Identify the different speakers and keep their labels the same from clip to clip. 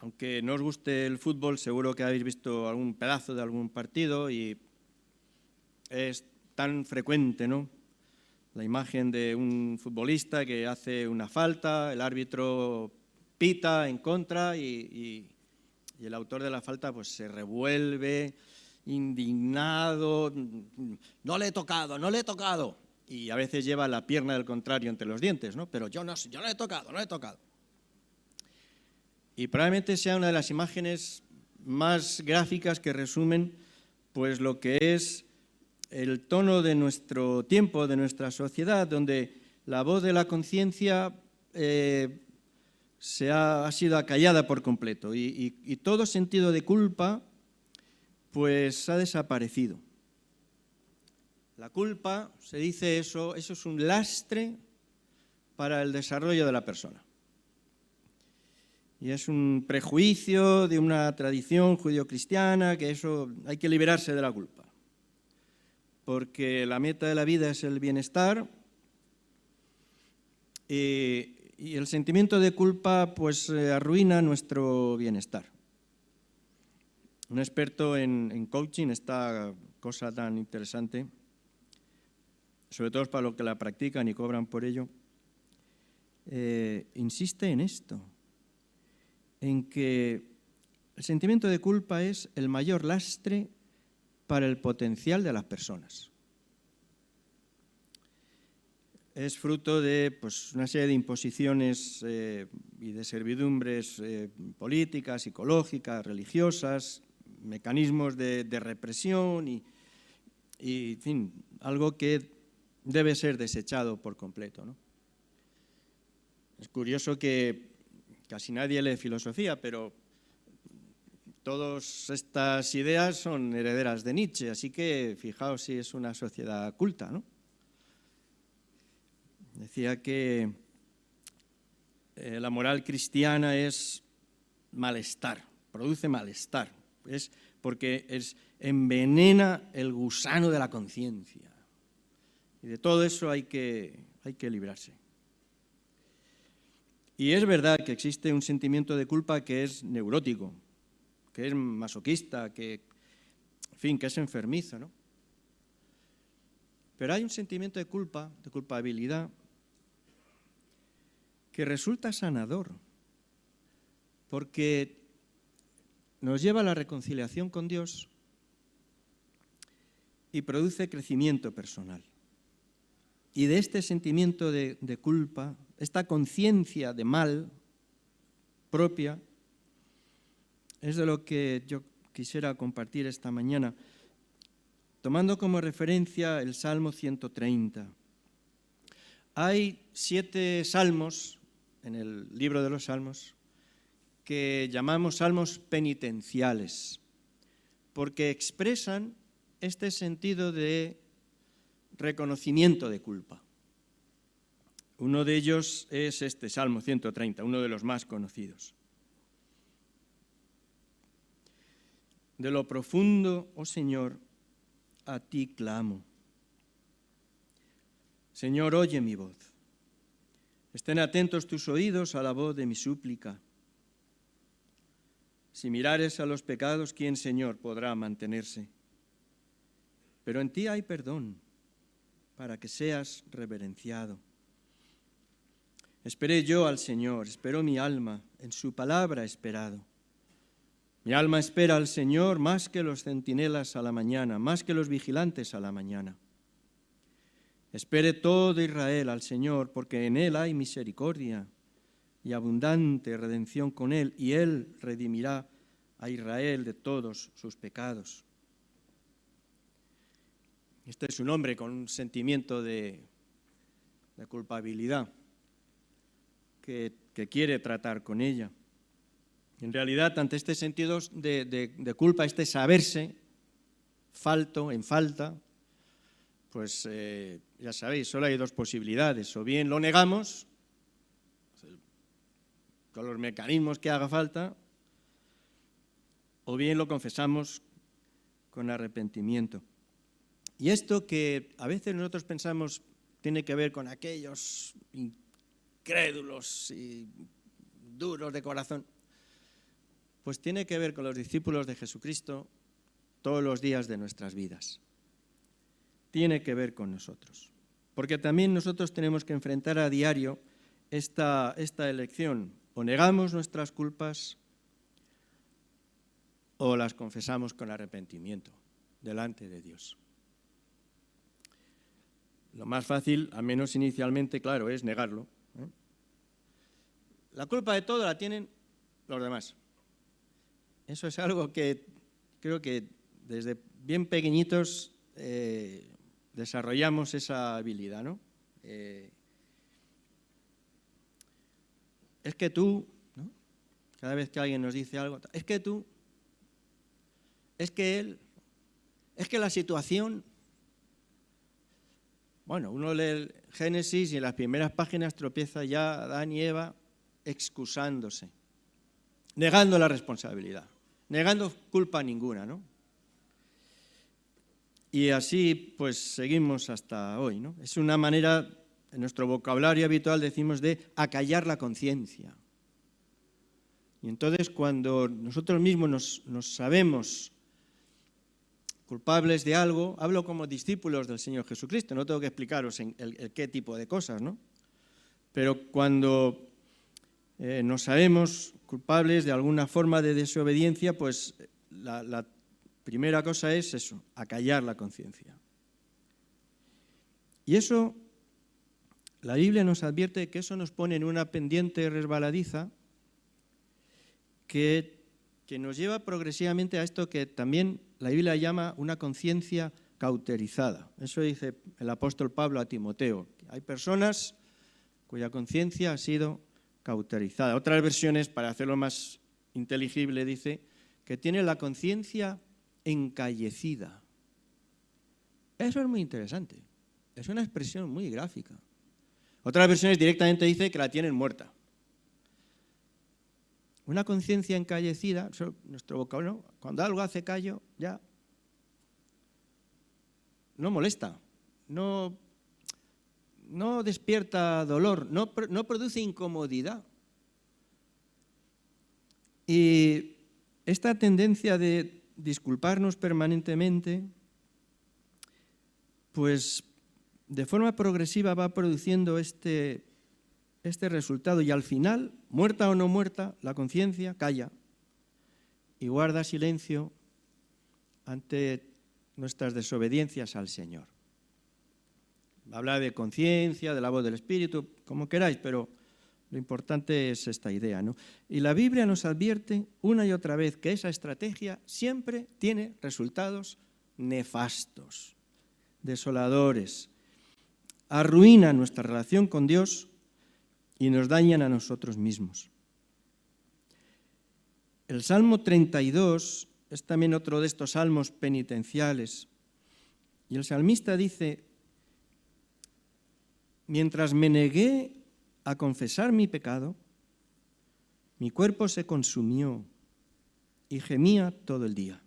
Speaker 1: Aunque no os guste el fútbol, seguro que habéis visto algún pedazo de algún partido y es tan frecuente, ¿no?, la imagen de un futbolista que hace una falta, el árbitro pita en contra y el autor de la falta pues se revuelve, indignado, no le he tocado, no le he tocado. Y a veces lleva la pierna del contrario entre los dientes, ¿no? Pero yo no le he tocado, no le he tocado. Y probablemente sea una de las imágenes más gráficas que resumen pues lo que es el tono de nuestro tiempo, de nuestra sociedad, donde la voz de la conciencia ha sido acallada por completo y todo sentido de culpa pues ha desaparecido. La culpa, se dice eso es un lastre para el desarrollo de la persona. Y es un prejuicio de una tradición judio-cristiana que eso hay que liberarse de la culpa. Porque la meta de la vida es el bienestar y el sentimiento de culpa pues arruina nuestro bienestar. Un experto en coaching, esta cosa tan interesante, sobre todo para los que la practican y cobran por ello, insiste en esto, en que el sentimiento de culpa es el mayor lastre para el potencial de las personas. Es fruto de pues, una serie de imposiciones y de servidumbres políticas, psicológicas, religiosas, mecanismos de represión y, en fin, algo que debe ser desechado por completo, ¿no? Es curioso que casi nadie lee filosofía, pero todas estas ideas son herederas de Nietzsche, así que fijaos si es una sociedad culta, ¿no? Decía que la moral cristiana es malestar, produce malestar, es porque envenena el gusano de la conciencia. Y de todo eso hay que librarse. Y es verdad que existe un sentimiento de culpa que es neurótico, que es masoquista, que es enfermizo, ¿no? Pero hay un sentimiento de culpa, de culpabilidad, que resulta sanador, porque nos lleva a la reconciliación con Dios y produce crecimiento personal. Y de este sentimiento de culpa, esta conciencia de mal propia, es de lo que yo quisiera compartir esta mañana, tomando como referencia el Salmo 130. Hay 7 salmos en el libro de los Salmos que llamamos salmos penitenciales, porque expresan este sentido de reconocimiento de culpa. Uno de ellos es este Salmo 130, uno de los más conocidos. De lo profundo, oh Señor, a ti clamo. Señor, oye mi voz. Estén atentos tus oídos a la voz de mi súplica. Si mirares a los pecados, ¿quién, Señor, podrá mantenerse? Pero en ti hay perdón, para que seas reverenciado. Esperé yo al Señor, esperó mi alma, en su palabra he esperado. Mi alma espera al Señor más que los centinelas a la mañana, más que los vigilantes a la mañana. Espere todo Israel al Señor, porque en Él hay misericordia y abundante redención con Él, y Él redimirá a Israel de todos sus pecados. Este es un hombre con un sentimiento de culpabilidad que quiere tratar con ella. En realidad, ante este sentido de culpa, este saberse en falta, pues ya sabéis, solo hay 2 posibilidades. O bien lo negamos, con los mecanismos que haga falta, o bien lo confesamos con arrepentimiento. Y esto que a veces nosotros pensamos tiene que ver con aquellos incrédulos y duros de corazón, pues tiene que ver con los discípulos de Jesucristo todos los días de nuestras vidas. Tiene que ver con nosotros. Porque también nosotros tenemos que enfrentar a diario esta elección. O negamos nuestras culpas o las confesamos con arrepentimiento delante de Dios. Lo más fácil, al menos inicialmente, claro, es negarlo. La culpa de todo la tienen los demás. Eso es algo que creo que desde bien pequeñitos desarrollamos esa habilidad, ¿no? Es que tú, ¿no? Cada vez que alguien nos dice algo, es que tú, es que él, es que la situación. Bueno, uno lee el Génesis y en las primeras páginas tropieza ya Adán y Eva excusándose, negando la responsabilidad, negando culpa ninguna, ¿no? Y así pues seguimos hasta hoy, ¿no? Es una manera, en nuestro vocabulario habitual decimos de acallar la conciencia. Y entonces cuando nosotros mismos nos sabemos culpables de algo, hablo como discípulos del Señor Jesucristo, no tengo que explicaros el qué tipo de cosas, ¿no? Pero cuando nos sabemos culpables de alguna forma de desobediencia, pues la primera cosa es eso, acallar la conciencia. Y eso, la Biblia nos advierte que eso nos pone en una pendiente resbaladiza que nos lleva progresivamente a esto que también la Biblia llama una conciencia cauterizada. Eso dice el apóstol Pablo a Timoteo. Hay personas cuya conciencia ha sido cauterizada. Otras versiones, para hacerlo más inteligible, dice que tiene la conciencia encallecida. Eso es muy interesante. Es una expresión muy gráfica. Otras versiones directamente dice que la tienen muerta. Una conciencia encallecida, eso, nuestro vocabulario, cuando algo hace callo, ya no molesta, no despierta dolor, no produce incomodidad. Y esta tendencia de disculparnos permanentemente, pues de forma progresiva va produciendo este resultado y al final, muerta o no muerta, la conciencia calla y guarda silencio ante nuestras desobediencias al Señor. Habla de conciencia, de la voz del Espíritu, como queráis, pero lo importante es esta idea, ¿no? Y la Biblia nos advierte una y otra vez que esa estrategia siempre tiene resultados nefastos, desoladores, arruinan nuestra relación con Dios y nos dañan a nosotros mismos. El Salmo 32 es también otro de estos salmos penitenciales. Y el salmista dice: mientras me negué a confesar mi pecado, mi cuerpo se consumió y gemía todo el día.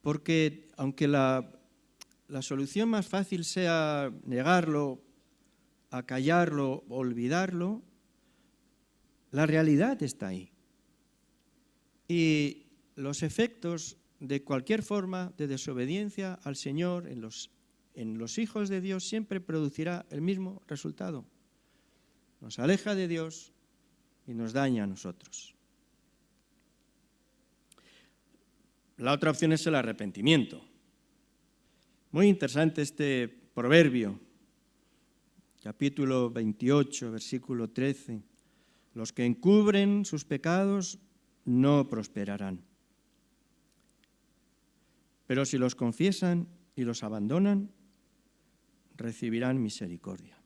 Speaker 1: Porque aunque la solución más fácil sea negarlo, acallarlo, olvidarlo, la realidad está ahí. Y los efectos de cualquier forma de desobediencia al Señor en los hijos de Dios siempre producirá el mismo resultado. Nos aleja de Dios y nos daña a nosotros. La otra opción es el arrepentimiento. Muy interesante este proverbio, capítulo 28, versículo 13. Los que encubren sus pecados no prosperarán. Pero si los confiesan y los abandonan, recibirán misericordia.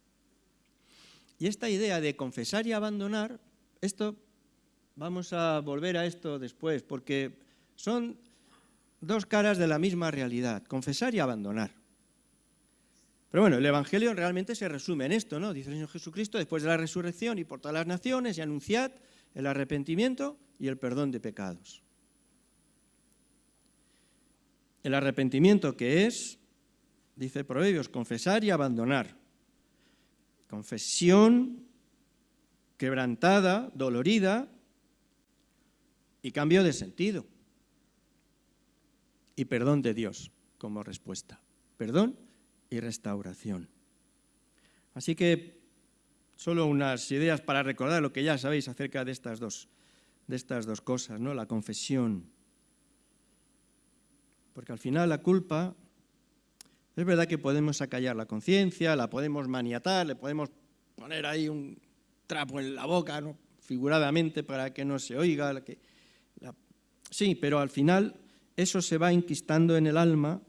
Speaker 1: Y esta idea de confesar y abandonar, esto vamos a volver a esto después, porque son dos caras de la misma realidad, confesar y abandonar. Pero bueno, el Evangelio realmente se resume en esto, ¿no? Dice el Señor Jesucristo: después de la resurrección y por todas las naciones, y anunciad el arrepentimiento y el perdón de pecados. El arrepentimiento, que es, dice Proverbios, confesar y abandonar. Confesión quebrantada, dolorida, y cambio de sentido. Y perdón de Dios como respuesta. Perdón y restauración. Así que solo unas ideas para recordar lo que ya sabéis acerca de estas dos cosas, ¿no? La confesión. Porque al final la culpa, es verdad que podemos acallar la conciencia, la podemos maniatar, le podemos poner ahí un trapo en la boca, ¿no? Figuradamente para que no se oiga. Sí, pero al final eso se va enquistando en el alma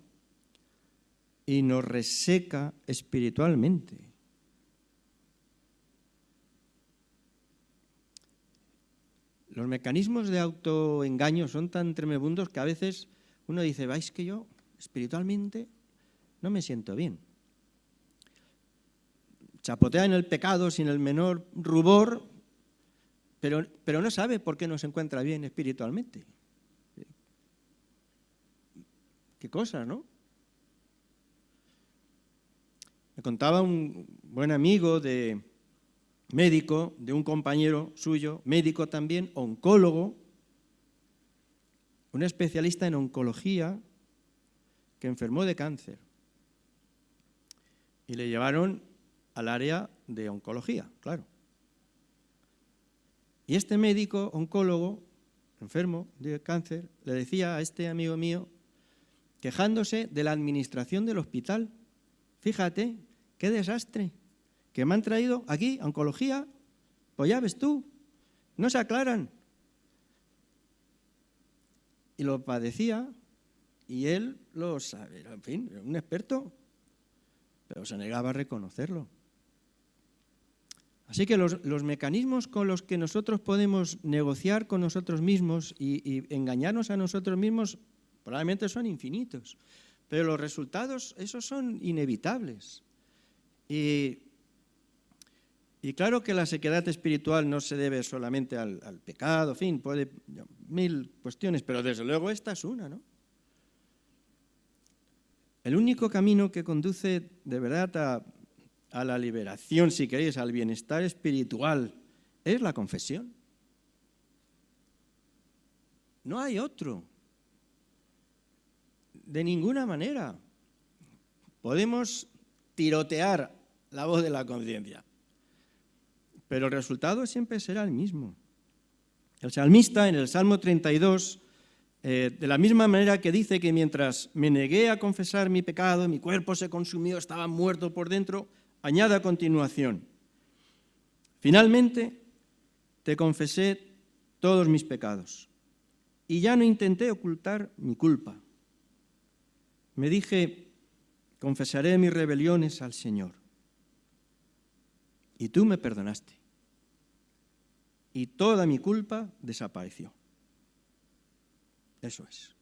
Speaker 1: y nos reseca espiritualmente. Los mecanismos de autoengaño son tan tremebundos que a veces uno dice, ¿vais que yo espiritualmente no me siento bien? Chapotea en el pecado sin el menor rubor, pero no sabe por qué no se encuentra bien espiritualmente. Qué cosas, ¿no? Me contaba un buen amigo médico, de un compañero suyo, médico también, oncólogo, un especialista en oncología que enfermó de cáncer y le llevaron al área de oncología, claro. Y este médico oncólogo, enfermo de cáncer, le decía a este amigo mío, quejándose de la administración del hospital, fíjate, qué desastre, que me han traído aquí a oncología, pues ya ves tú, no se aclaran. Y lo padecía, y él lo sabe, en fin, era un experto, pero se negaba a reconocerlo. Así que los mecanismos con los que nosotros podemos negociar con nosotros mismos y engañarnos a nosotros mismos probablemente son infinitos, pero los resultados, esos son inevitables. Y claro que la sequedad espiritual no se debe solamente al pecado, en fin, puede mil cuestiones, pero desde luego esta es una, ¿no? El único camino que conduce de verdad a la liberación, si queréis, al bienestar espiritual, es la confesión. No hay otro. De ninguna manera. Podemos tirotear la voz de la conciencia, pero el resultado siempre será el mismo. El salmista en el Salmo 32, de la misma manera que dice que mientras me negué a confesar mi pecado, mi cuerpo se consumió, estaba muerto por dentro, añade a continuación, finalmente te confesé todos mis pecados y ya no intenté ocultar mi culpa. Me dije, confesaré mis rebeliones al Señor. Y tú me perdonaste. Y toda mi culpa desapareció. Eso es.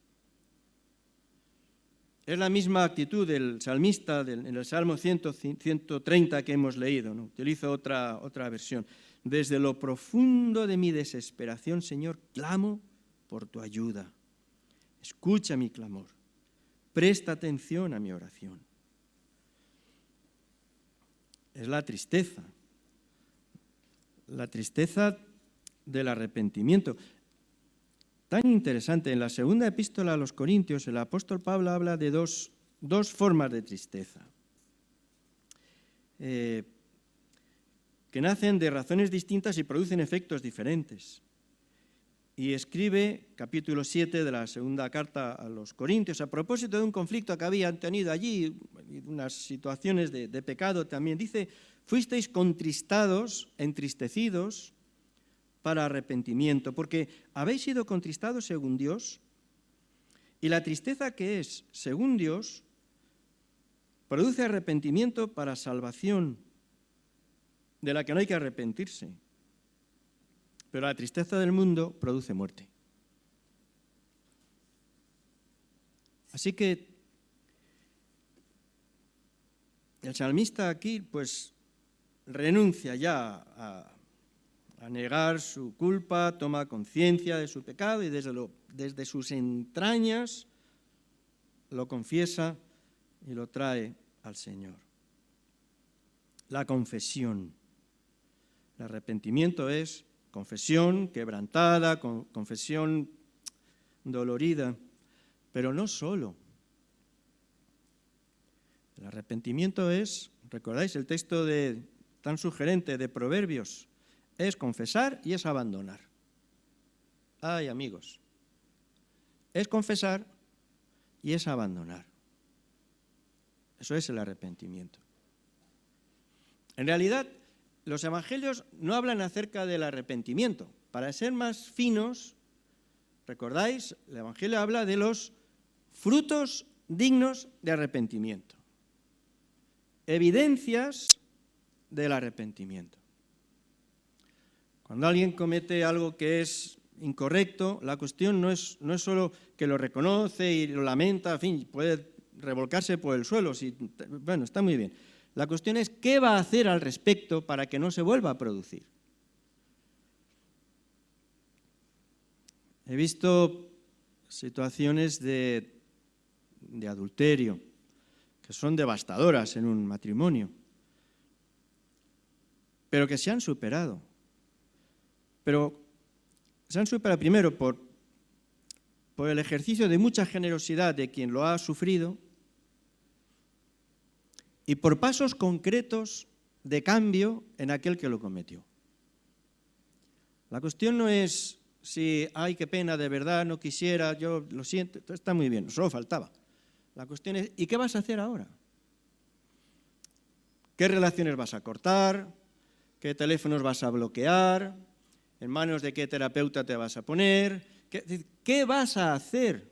Speaker 1: Es la misma actitud del salmista en el Salmo 130 que hemos leído, ¿no? Utilizo otra versión. Desde lo profundo de mi desesperación, Señor, clamo por tu ayuda. Escucha mi clamor. Presta atención a mi oración. Es la tristeza del arrepentimiento. Tan interesante, en la segunda epístola a los Corintios, el apóstol Pablo habla de dos formas de tristeza, que nacen de razones distintas y producen efectos diferentes. Y escribe, capítulo 7 de la segunda carta a los Corintios, a propósito de un conflicto que habían tenido allí, unas situaciones de pecado también, dice, fuisteis contristados, entristecidos, para arrepentimiento, porque habéis sido contristados según Dios, y la tristeza que es según Dios produce arrepentimiento para salvación, de la que no hay que arrepentirse, pero la tristeza del mundo produce muerte. Así que el salmista aquí pues renuncia ya a negar su culpa, toma conciencia de su pecado y desde sus entrañas lo confiesa y lo trae al Señor. La confesión. El arrepentimiento es confesión quebrantada, confesión dolorida, pero no solo. El arrepentimiento es, ¿recordáis el texto tan sugerente de Proverbios? Es confesar y es abandonar. Ay, amigos, es confesar y es abandonar. Eso es el arrepentimiento. En realidad, los evangelios no hablan acerca del arrepentimiento. Para ser más finos, ¿recordáis? El evangelio habla de los frutos dignos de arrepentimiento. Evidencias del arrepentimiento. Cuando alguien comete algo que es incorrecto, la cuestión no es solo que lo reconoce y lo lamenta, en fin, puede revolcarse por el suelo, bueno, está muy bien. La cuestión es qué va a hacer al respecto para que no se vuelva a producir. He visto situaciones de adulterio que son devastadoras en un matrimonio, pero que se han superado. Pero se han superado primero por el ejercicio de mucha generosidad de quien lo ha sufrido y por pasos concretos de cambio en aquel que lo cometió. La cuestión no es si, ay, qué pena, de verdad, no quisiera, yo lo siento, está muy bien, solo faltaba. La cuestión es, ¿y qué vas a hacer ahora? ¿Qué relaciones vas a cortar? ¿Qué teléfonos vas a bloquear? ¿En manos de qué terapeuta te vas a poner? ¿Qué vas a hacer?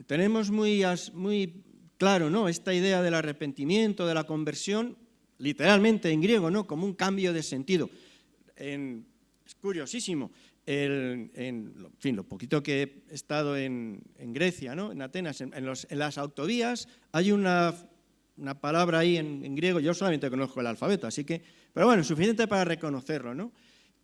Speaker 1: Tenemos muy claro, ¿no?, esta idea del arrepentimiento, de la conversión, literalmente en griego, ¿no?, como un cambio de sentido. Es curiosísimo. En fin, lo poquito que he estado en Grecia, ¿no?, en Atenas, en las autovías hay una palabra ahí en griego, yo solamente conozco el alfabeto, así que, pero bueno, suficiente para reconocerlo, ¿no?,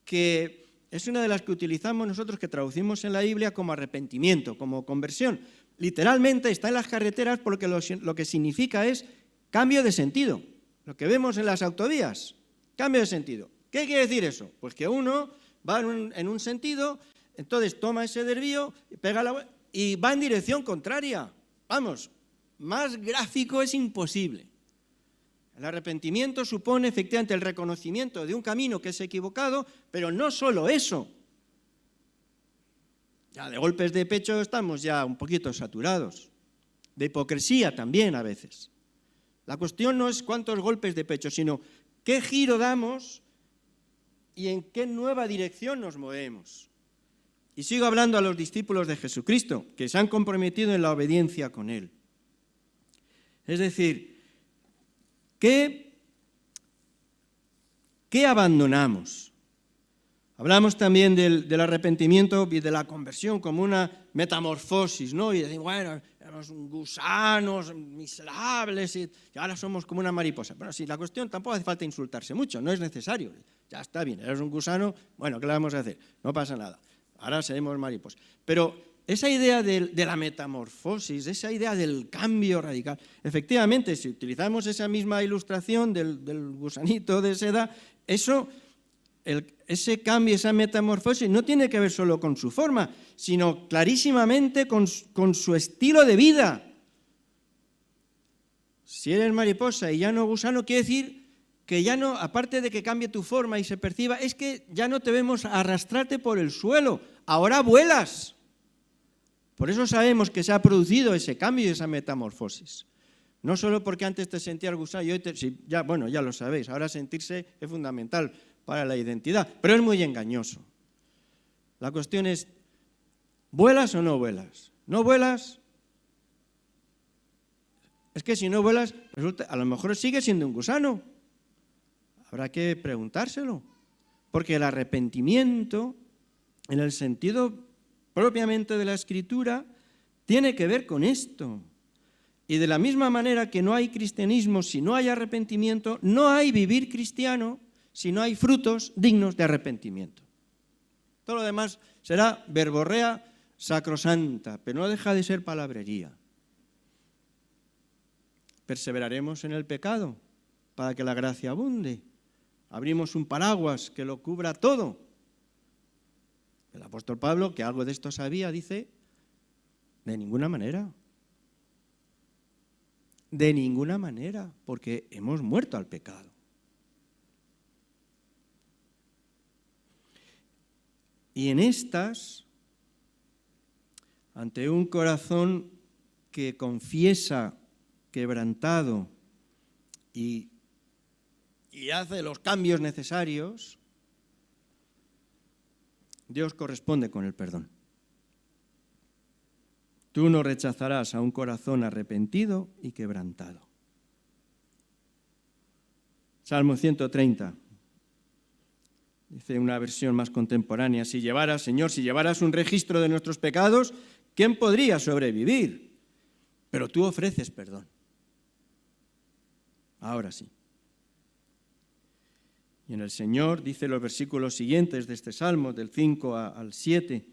Speaker 1: que es una de las que utilizamos nosotros, que traducimos en la Biblia como arrepentimiento, como conversión. Literalmente está en las carreteras porque lo que significa es cambio de sentido. Lo que vemos en las autovías, cambio de sentido. ¿Qué quiere decir eso? Pues que uno va en un sentido, entonces toma ese desvío, y va en dirección contraria. Vamos, más gráfico es imposible. El arrepentimiento supone efectivamente el reconocimiento de un camino que es equivocado, pero no solo eso. Ya de golpes de pecho estamos ya un poquito saturados. De hipocresía también a veces. La cuestión no es cuántos golpes de pecho, sino qué giro damos y en qué nueva dirección nos movemos. Y sigo hablando a los discípulos de Jesucristo, que se han comprometido en la obediencia con Él. Es decir, ¿qué abandonamos? Hablamos también del arrepentimiento y de la conversión como una metamorfosis, ¿no? Y decimos, bueno, éramos gusanos miserables y ahora somos como una mariposa. Bueno, sí, la cuestión tampoco hace falta insultarse mucho, no es necesario. Ya está bien, eres un gusano, bueno, ¿qué le vamos a hacer? No pasa nada, ahora seremos mariposas. Pero esa idea de la metamorfosis, esa idea del cambio radical, efectivamente, si utilizamos esa misma ilustración del gusanito de seda, ese cambio, esa metamorfosis no tiene que ver solo con su forma, sino clarísimamente con su estilo de vida. Si eres mariposa y ya no gusano, quiere decir que ya no, aparte de que cambie tu forma y se perciba, es que ya no te vemos arrastrarte por el suelo, ahora vuelas. Por eso sabemos que se ha producido ese cambio y esa metamorfosis. No solo porque antes te sentías gusano y hoy ya lo sabéis, ahora sentirse es fundamental para la identidad, pero es muy engañoso. La cuestión es, ¿vuelas o no vuelas? ¿No vuelas? Es que si no vuelas, resulta, a lo mejor sigue siendo un gusano. Habrá que preguntárselo, porque el arrepentimiento, en el sentido propiamente de la Escritura, tiene que ver con esto. Y de la misma manera que no hay cristianismo si no hay arrepentimiento, no hay vivir cristiano si no hay frutos dignos de arrepentimiento. Todo lo demás será verborrea sacrosanta, pero no deja de ser palabrería. Perseveraremos en el pecado para que la gracia abunde. abrimos un paraguas que lo cubra todo. El apóstol Pablo, que algo de esto sabía, dice, de ninguna manera. De ninguna manera, porque hemos muerto al pecado. Y en estas, ante un corazón que confiesa quebrantado y hace los cambios necesarios, Dios corresponde con el perdón. Tú no rechazarás a un corazón arrepentido y quebrantado. Salmo 130. Dice una versión más contemporánea, Señor, si llevaras un registro de nuestros pecados, ¿quién podría sobrevivir? Pero tú ofreces perdón. Ahora sí. Y en el Señor, dice los versículos siguientes de este Salmo, del 5 al 7,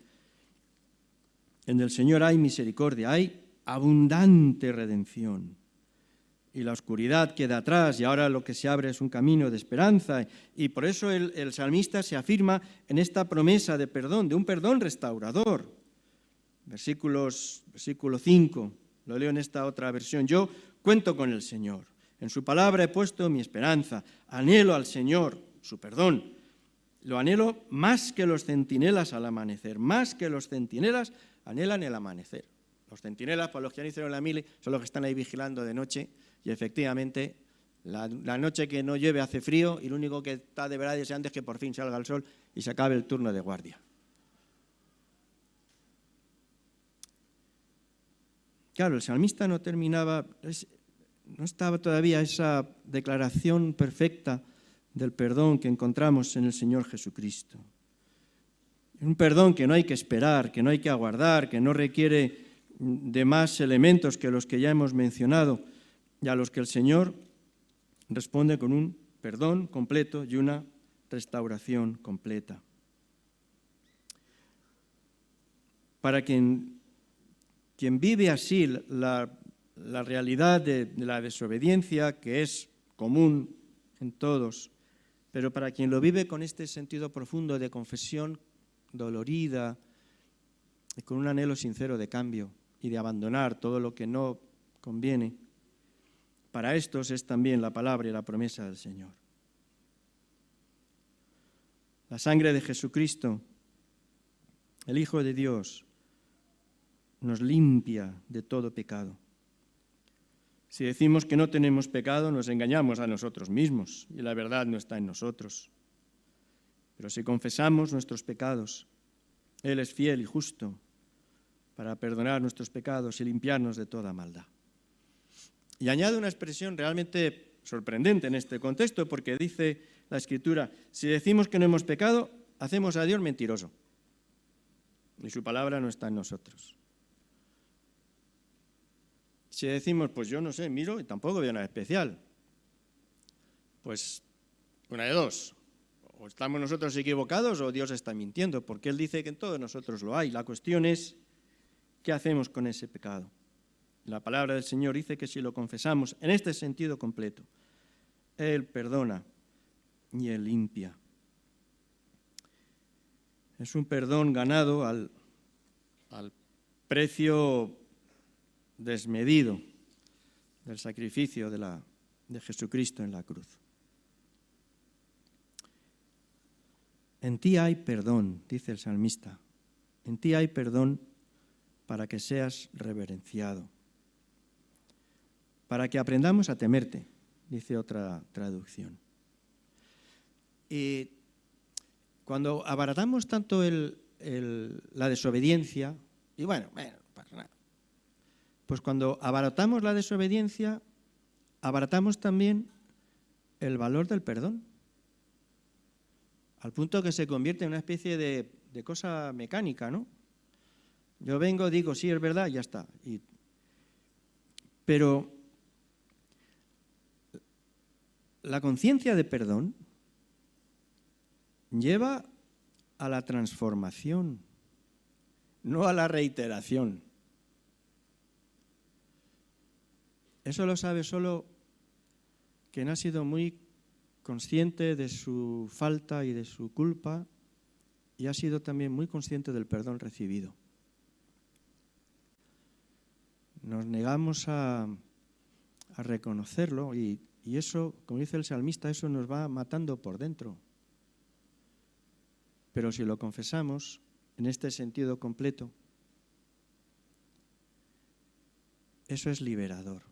Speaker 1: en el Señor hay misericordia, hay abundante redención. Y la oscuridad queda atrás y ahora lo que se abre es un camino de esperanza. Y por eso el salmista se afirma en esta promesa de perdón, de un perdón restaurador. Versículo 5, lo leo en esta otra versión. Yo cuento con el Señor. En su palabra he puesto mi esperanza. Anhelo al Señor, su perdón. Lo anhelo más que los centinelas al amanecer. Más que los centinelas anhelan el amanecer. Los centinelas, para los que han hicieron la mili, son los que están ahí vigilando de noche. Y efectivamente, la noche que no llueve hace frío y lo único que está de verdad deseando es que por fin salga el sol y se acabe el turno de guardia. Claro, el salmista no terminaba, no estaba todavía esa declaración perfecta del perdón que encontramos en el Señor Jesucristo. Un perdón que no hay que esperar, que no hay que aguardar, que no requiere de más elementos que los que ya hemos mencionado, y a los que el Señor responde con un perdón completo y una restauración completa. Para quien vive así la realidad de la desobediencia, que es común en todos, pero para quien lo vive con este sentido profundo de confesión dolorida y con un anhelo sincero de cambio y de abandonar todo lo que no conviene, para estos es también la palabra y la promesa del Señor. La sangre de Jesucristo, el Hijo de Dios, nos limpia de todo pecado. Si decimos que no tenemos pecado, nos engañamos a nosotros mismos y la verdad no está en nosotros. Pero si confesamos nuestros pecados, Él es fiel y justo para perdonar nuestros pecados y limpiarnos de toda maldad. Y añade una expresión realmente sorprendente en este contexto, porque dice la Escritura, si decimos que no hemos pecado, hacemos a Dios mentiroso. Y su palabra no está en nosotros. Si decimos, pues yo no sé, miro y tampoco veo nada especial, pues una de dos, o estamos nosotros equivocados o Dios está mintiendo, porque Él dice que en todos nosotros lo hay. La cuestión es, ¿qué hacemos con ese pecado? La palabra del Señor dice que si lo confesamos en este sentido completo, Él perdona y Él limpia. Es un perdón ganado al precio desmedido del sacrificio de Jesucristo en la cruz. En ti hay perdón, dice el salmista. En ti hay perdón para que seas reverenciado. Para que aprendamos a temerte, dice otra traducción. Y cuando abaratamos tanto la desobediencia, y bueno, no pasa nada, pues cuando abaratamos la desobediencia, abaratamos también el valor del perdón, al punto que se convierte en una especie de cosa mecánica, ¿no? Yo vengo, digo, sí, es verdad, y ya está. Pero la conciencia de perdón lleva a la transformación, no a la reiteración. Eso lo sabe solo quien ha sido muy consciente de su falta y de su culpa, y ha sido también muy consciente del perdón recibido. Nos negamos a reconocerlo y eso, como dice el salmista, eso nos va matando por dentro. Pero si lo confesamos en este sentido completo, eso es liberador.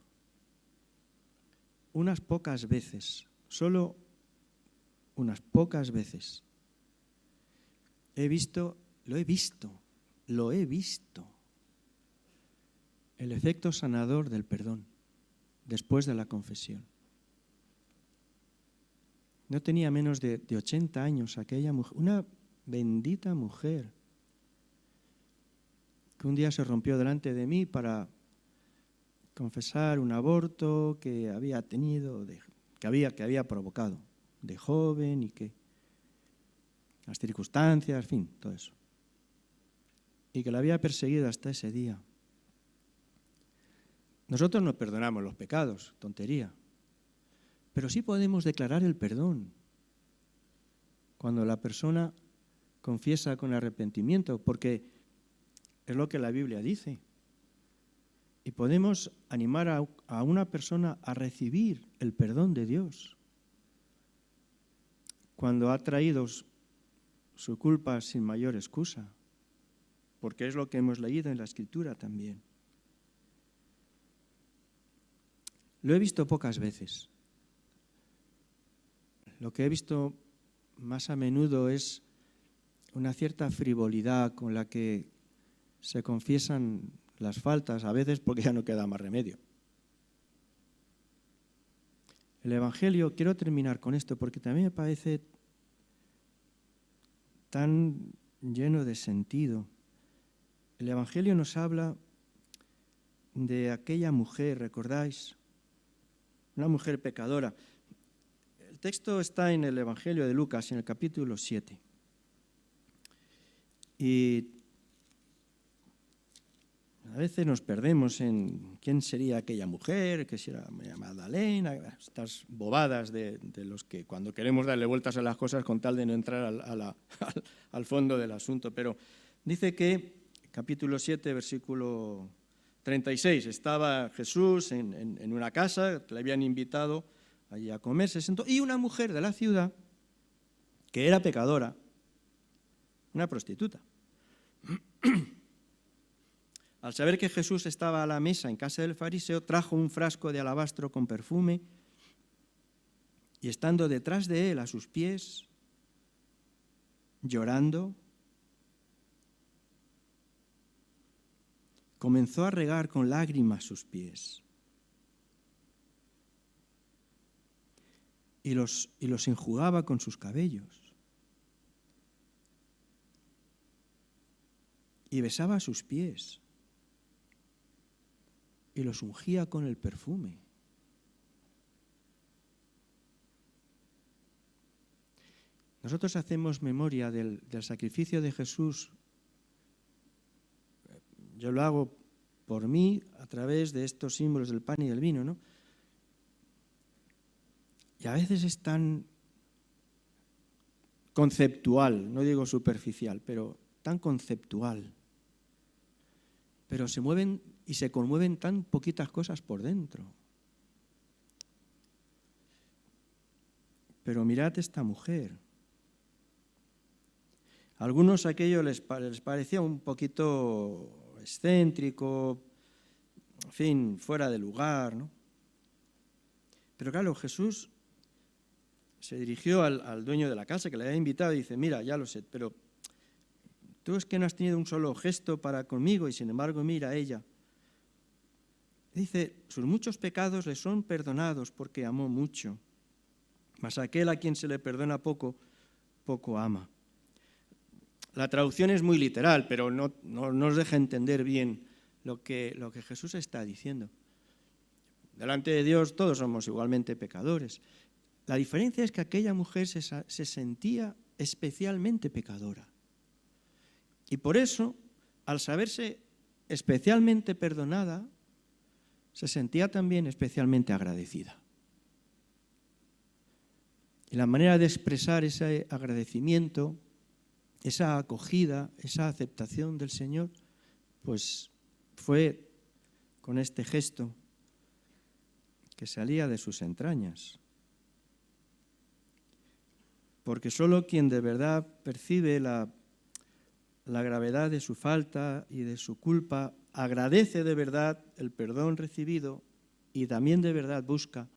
Speaker 1: Unas pocas veces, solo unas pocas veces, lo he visto, el efecto sanador del perdón después de la confesión. No tenía menos de 80 años aquella mujer, una bendita mujer, que un día se rompió delante de mí para confesar un aborto que había tenido, que había provocado de joven y que las circunstancias, en fin, todo eso. Y que la había perseguido hasta ese día. Nosotros no perdonamos los pecados, tontería. Pero sí podemos declarar el perdón cuando la persona confiesa con arrepentimiento, porque es lo que la Biblia dice. Y podemos animar a una persona a recibir el perdón de Dios cuando ha traído su culpa sin mayor excusa, porque es lo que hemos leído en la Escritura también. Lo he visto pocas veces. Lo que he visto más a menudo es una cierta frivolidad con la que se confiesan las faltas, a veces porque ya no queda más remedio. El Evangelio, quiero terminar con esto porque también me parece tan lleno de sentido. El Evangelio nos habla de aquella mujer, ¿recordáis? Una mujer pecadora. El texto está en el Evangelio de Lucas, en el capítulo 7. Y a veces nos perdemos en quién sería aquella mujer, que si era Magdalena, estas bobadas de los que cuando queremos darle vueltas a las cosas con tal de no entrar al fondo del asunto. Pero dice que, capítulo 7, versículo 36, estaba Jesús en una casa, le habían invitado allí a comer, se sentó, y una mujer de la ciudad, que era pecadora, una prostituta, al saber que Jesús estaba a la mesa en casa del fariseo, trajo un frasco de alabastro con perfume y estando detrás de él a sus pies, llorando, comenzó a regar con lágrimas sus pies y los enjugaba con sus cabellos y besaba sus pies y los ungía con el perfume. Nosotros hacemos memoria del sacrificio de Jesús. Yo lo hago por mí a través de estos símbolos del pan y del vino, ¿no? Y a veces es tan conceptual, no digo superficial, pero tan conceptual. Pero se mueven y se conmueven tan poquitas cosas por dentro. Pero mirad esta mujer. A algunos aquello les parecía un poquito excéntrico, en fin, fuera de lugar, ¿no? Pero claro, Jesús se dirigió al dueño de la casa que le había invitado y dice, mira, ya lo sé, pero tú es que no has tenido un solo gesto para conmigo y sin embargo mira a ella. Dice, sus muchos pecados le son perdonados porque amó mucho, mas aquel a quien se le perdona poco, poco ama. La traducción es muy literal, pero no nos deja entender bien lo que Jesús está diciendo. Delante de Dios todos somos igualmente pecadores. La diferencia es que aquella mujer se sentía especialmente pecadora. Y por eso, al saberse especialmente perdonada, se sentía también especialmente agradecida. Y la manera de expresar ese agradecimiento, esa acogida, esa aceptación del Señor, pues fue con este gesto que salía de sus entrañas. Porque solo quien de verdad percibe la gravedad de su falta y de su culpa, agradece de verdad el perdón recibido y también de verdad busca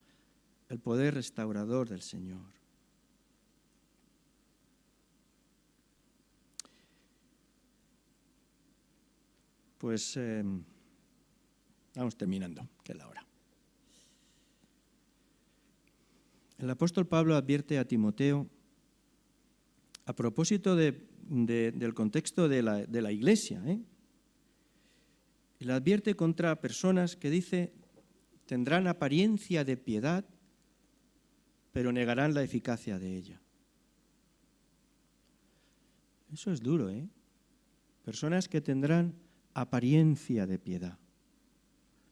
Speaker 1: el poder restaurador del Señor. Pues vamos terminando, que es la hora. El apóstol Pablo advierte a Timoteo, a propósito del contexto de la iglesia, y le advierte contra personas que dice tendrán apariencia de piedad, pero negarán la eficacia de ella. Eso es duro, Personas que tendrán apariencia de piedad.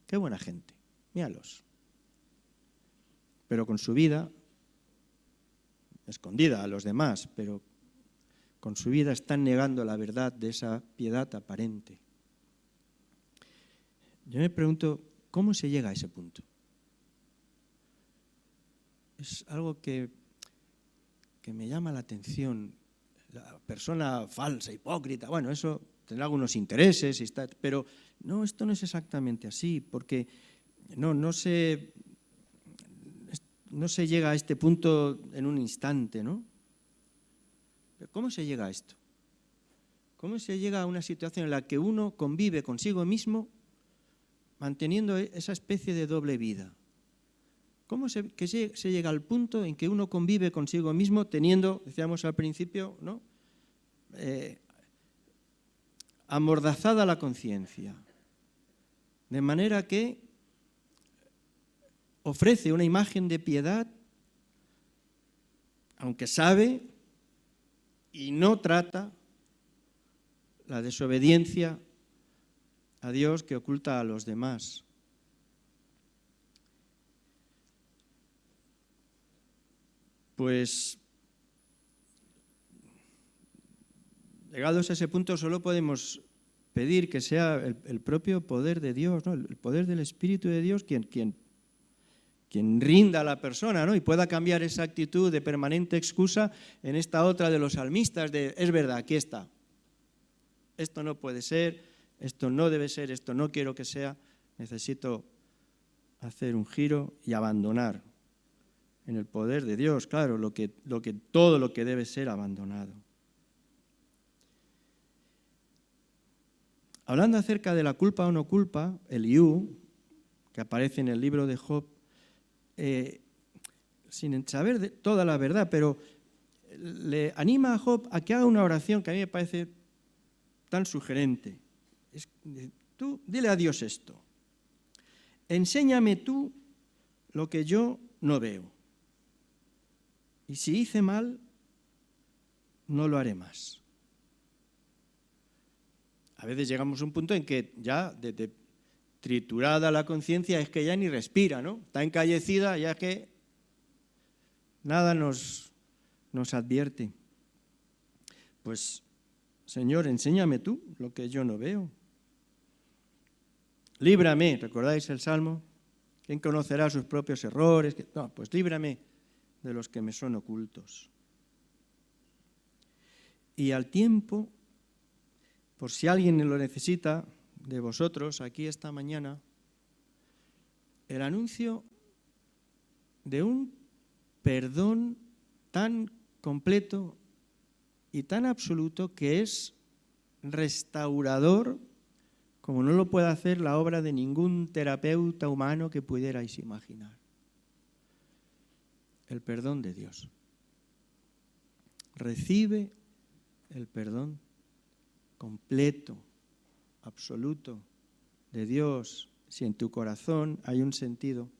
Speaker 1: Qué buena gente, míralos. Pero con su vida, escondida a los demás, pero con su vida están negando la verdad de esa piedad aparente. Yo me pregunto, ¿cómo se llega a ese punto? Es algo que me llama la atención. La persona falsa, hipócrita, bueno, eso tendrá algunos intereses, pero no, esto no es exactamente así, porque no se llega a este punto en un instante, ¿no? ¿Cómo se llega a esto? ¿Cómo se llega a una situación en la que uno convive consigo mismo manteniendo esa especie de doble vida? ¿Cómo se llega al punto en que uno convive consigo mismo teniendo, decíamos al principio, ¿no? Amordazada la conciencia, de manera que ofrece una imagen de piedad, aunque sabe y no trata la desobediencia a Dios que oculta a los demás? Pues, llegados a ese punto, solo podemos pedir que sea el propio poder de Dios, ¿no? El poder del Espíritu de Dios quien rinda a la persona, ¿no? Y pueda cambiar esa actitud de permanente excusa en esta otra de los salmistas de, es verdad, aquí está. Esto no puede ser, esto no debe ser, esto no quiero que sea, necesito hacer un giro y abandonar en el poder de Dios, claro, todo lo que debe ser abandonado. Hablando acerca de la culpa o no culpa, Eliú, que aparece en el libro de Job, sin saber toda la verdad, pero le anima a Job a que haga una oración que a mí me parece tan sugerente. Tú dile a Dios esto: enséñame tú lo que yo no veo. Y si hice mal, no lo haré más. A veces llegamos a un punto en que ya, de triturada la conciencia, es que ya ni respira, ¿no? Está encallecida, ya que nada nos advierte. Pues, Señor, enséñame tú lo que yo no veo. Líbrame, ¿recordáis el Salmo? ¿Quién conocerá sus propios errores? No, pues líbrame de los que me son ocultos. Y al tiempo, por si alguien lo necesita de vosotros aquí esta mañana, el anuncio de un perdón tan completo y tan absoluto que es restaurador como no lo puede hacer la obra de ningún terapeuta humano que pudierais imaginar. El perdón de Dios. Recibe el perdón completo, absoluto de Dios, si en tu corazón hay un sentido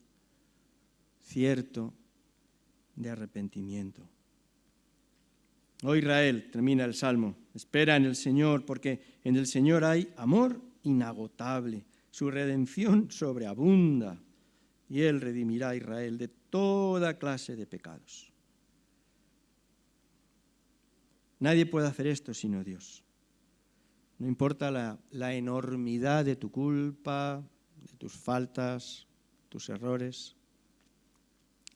Speaker 1: cierto de arrepentimiento. Oh Israel, termina el Salmo, espera en el Señor, porque en el Señor hay amor inagotable, su redención sobreabunda, y Él redimirá a Israel de toda clase de pecados. Nadie puede hacer esto sino Dios. No importa la enormidad de tu culpa, de tus faltas, tus errores,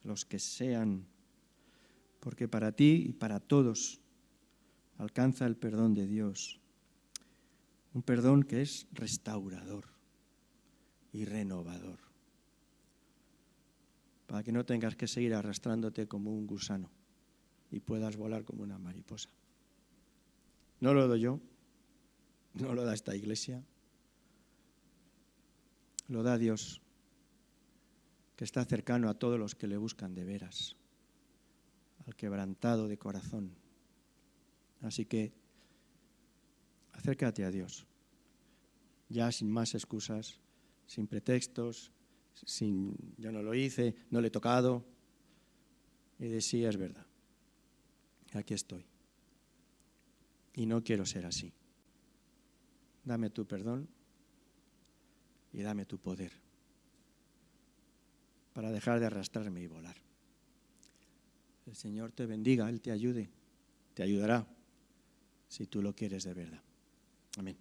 Speaker 1: los que sean, porque para ti y para todos alcanza el perdón de Dios. Un perdón que es restaurador y renovador, para que no tengas que seguir arrastrándote como un gusano y puedas volar como una mariposa. No lo doy yo, no lo da esta iglesia, lo da Dios, que está cercano a todos los que le buscan de veras, al quebrantado de corazón. Así que acércate a Dios, ya sin más excusas, sin pretextos, sin yo no lo hice, no le he tocado, y de sí es verdad, aquí estoy. Y no quiero ser así. Dame tu perdón y dame tu poder para dejar de arrastrarme y volar. El Señor te bendiga, Él te ayude, te ayudará si tú lo quieres de verdad. Amén.